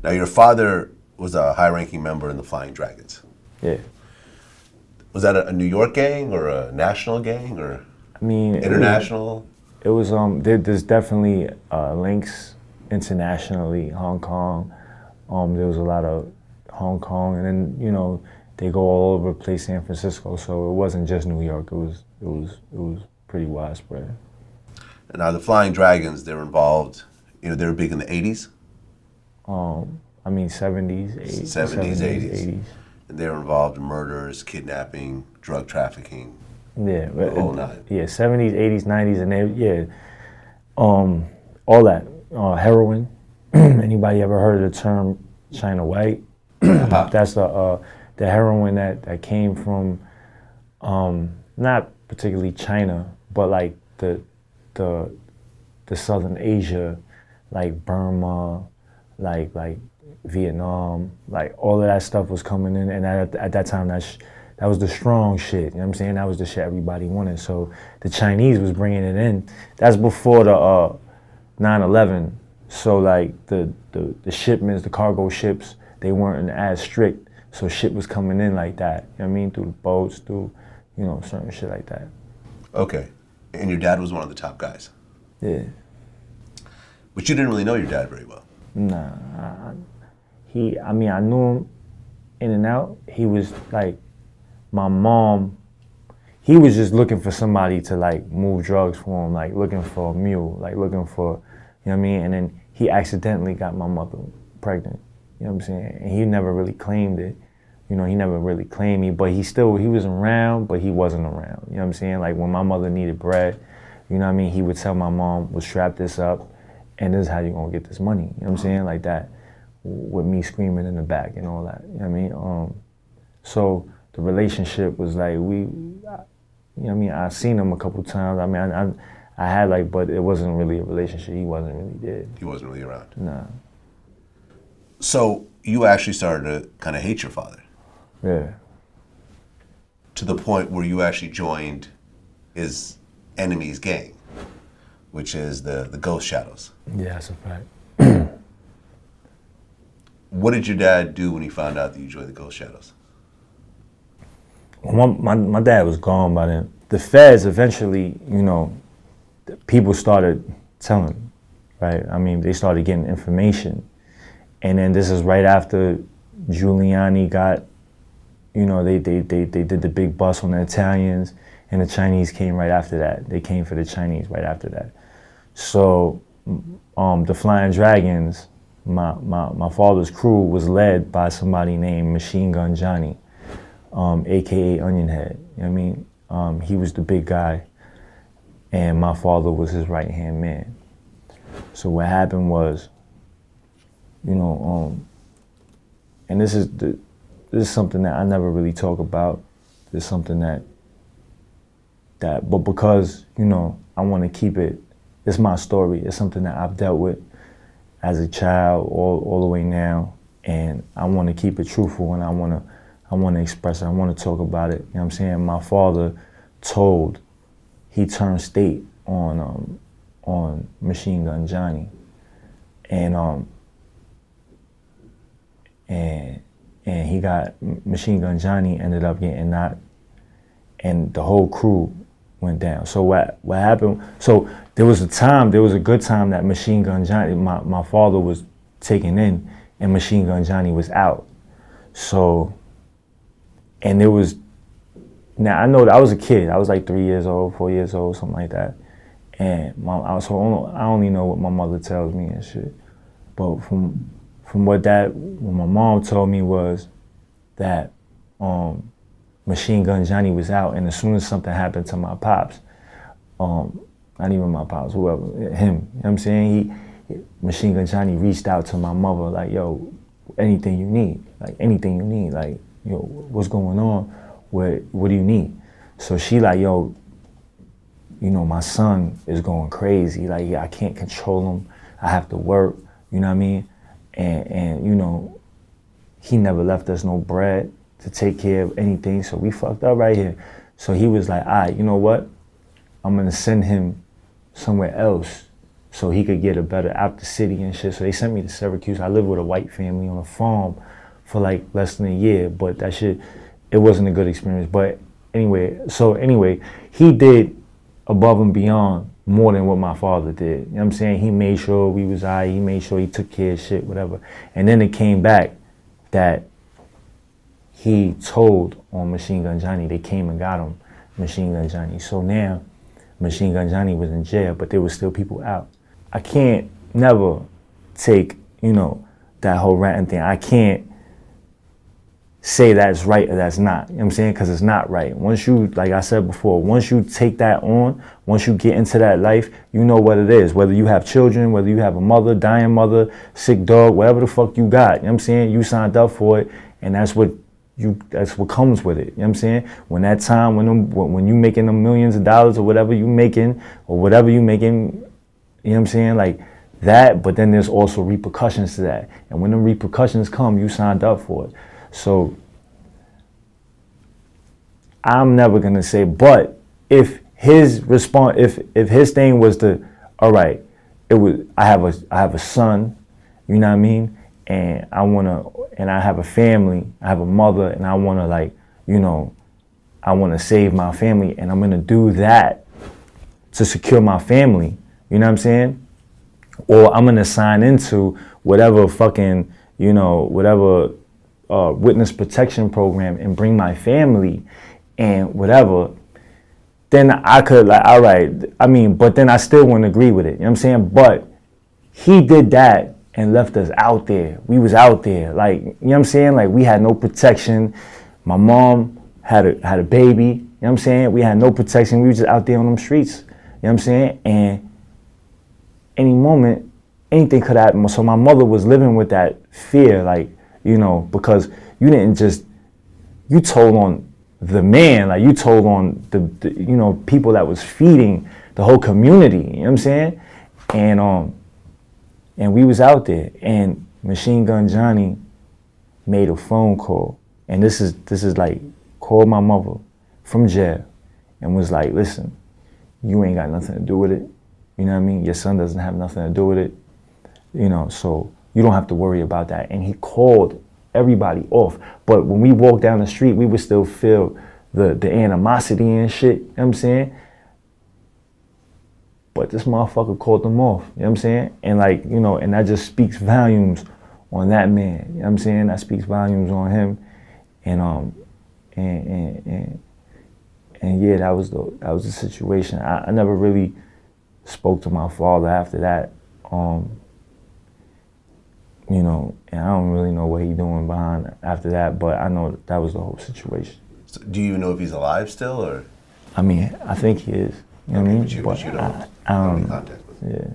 Now, your father was a high-ranking member in the Flying Dragons. Yeah. Was that a New York gang or a national gang or I mean, international? There's definitely links internationally. Hong Kong, there was a lot of Hong Kong, and then they go all over the place, San Francisco. So it wasn't just New York. It was pretty widespread. And now the Flying Dragons, they're involved. They were big in the '80s. I mean, 70s, 80s. And they were involved in murders, kidnapping, drug trafficking. Yeah, the whole nine. Yeah, 70s, 80s, 90s, and all that. Heroin. Anybody ever heard of the term China White? That's the heroin that came from not particularly China, but like the Southern Asia, like Burma, like Vietnam, like all of that stuff was coming in, and at that time that was the strong shit. You know what I'm saying? That was the shit everybody wanted. So the Chinese was bringing it in. That's before the 9/11. So like the shipments, the cargo ships, they weren't as strict. So shit was coming in like that. You know what I mean? Through the boats, through certain shit like that. Okay, and your dad was one of the top guys. Yeah. But you didn't really know your dad very well. Nah. I knew him in and out. He was like, my mom, he was just looking for somebody to like move drugs for him, like looking for a mule, like looking for, you know what I mean? And then he accidentally got my mother pregnant, you know what I'm saying? And he never really claimed it. He never really claimed me, but he was around, but he wasn't around, you know what I'm saying? Like when my mother needed bread, you know what I mean? He would tell my mom, well, strap this up, and this is how you're gonna get this money, you know what I'm saying? Like that, with me screaming in the back and all that, you know what I mean? So the relationship was like, I seen him a couple times. I mean, I had like, but it wasn't really a relationship. He wasn't really there. He wasn't really around. Nah. So you actually started to kind of hate your father. Yeah. To the point where you actually joined his enemy's gang, which is the Ghost Shadows. Yeah, that's a fact. What did your dad do when he found out that you joined the Ghost Shadows? Well, my dad was gone by then. The feds eventually, people started telling, right? I mean, they started getting information. And then this is right after Giuliani got, they did the big bust on the Italians, and the Chinese came right after that. They came for the Chinese right after that. So the Flying Dragons, my father's crew was led by somebody named Machinegun Johnny, AKA Onion Head. You know what I mean? He was the big guy, and my father was his right-hand man. So what happened was, and this is something that I never really talk about. It's something but because, I want to keep it, it's my story. It's something that I've dealt with as a child all the way now, and I want to keep it truthful, and I want to express it. I want to talk about it. You know what I'm saying? My father he turned state on Machinegun Johnny, and he got Machinegun Johnny ended up getting knocked, and the whole crew went down. So what happened? So there was a good time that Machinegun Johnny, my father was taken in, and Machinegun Johnny was out. So, and there was, now I know that I was a kid. I was like 3 years old, 4 years old, something like that. And I only know what my mother tells me and shit. But from what my mom told me was that Machinegun Johnny was out, and as soon as something happened to my pops, not even my pops, whoever, him, you know what I'm saying? Machinegun Johnny reached out to my mother like, yo, anything you need, like, yo, what's going on? What do you need? So she like, yo, my son is going crazy. Like, I can't control him. I have to work, you know what I mean? And he never left us no bread to take care of anything, so we fucked up right here. So he was like, all right, you know what? I'm gonna send him somewhere else so he could get a better out the city and shit. So they sent me to Syracuse. I lived with a white family on a farm for like less than a year, but that shit, it wasn't a good experience. But anyway, he did above and beyond more than what my father did. You know what I'm saying? He made sure we was all right. He made sure he took care of shit, whatever. And then it came back that he told on Machinegun Johnny, they came and got him, Machinegun Johnny. So now, Machinegun Johnny was in jail, but there was still people out. I can't never take, that whole ranting thing. I can't say that's right or that's not, you know what I'm saying? Because it's not right. Once you, like I said before, once you take that on, once you get into that life, you know what it is. Whether you have children, whether you have a mother, dying mother, sick dog, whatever the fuck you got, you know what I'm saying? You signed up for it, and that's what comes with it, you know what I'm saying? When that time, when you making them millions of dollars or whatever you making, you know what I'm saying? Like that, but then there's also repercussions to that. And when the repercussions come, you signed up for it. So I'm never gonna say, but if his response, if his thing was to, all right, I have a son, you know what I mean, and I have a family, I have a mother, and I wanna I wanna save my family, and I'm gonna do that to secure my family, you know what I'm saying? Or I'm gonna sign into whatever fucking, whatever witness protection program and bring my family and whatever, then I could all right, but then I still wouldn't agree with it, you know what I'm saying? But he did that and left us out there. We was out there, like, you know what I'm saying? Like, we had no protection. My mom had a baby, you know what I'm saying? We had no protection. We was just out there on them streets, you know what I'm saying? And any moment, anything could happen. So my mother was living with that fear, like, because you told on the man, like you told on the people that was feeding the whole community, you know what I'm saying? And we was out there, and Machinegun Johnny made a phone call, and this is like, called my mother from jail and was like, listen, you ain't got nothing to do with it, you know what I mean? Your son doesn't have nothing to do with it, so you don't have to worry about that. And he called everybody off. But when we walked down the street, we would still feel the animosity and shit, you know what I'm saying? But this motherfucker called them off, you know what I'm saying? And like, and that just speaks volumes on that man, you know what I'm saying? That speaks volumes on him. And yeah, that was the situation. I never really spoke to my father after that. And I don't really know what he's doing behind after that, but I know that was the whole situation. So do you even know if he's alive still, or? I think he is. You know what I mean? But you don't I don't have any know. contact with him. Yeah.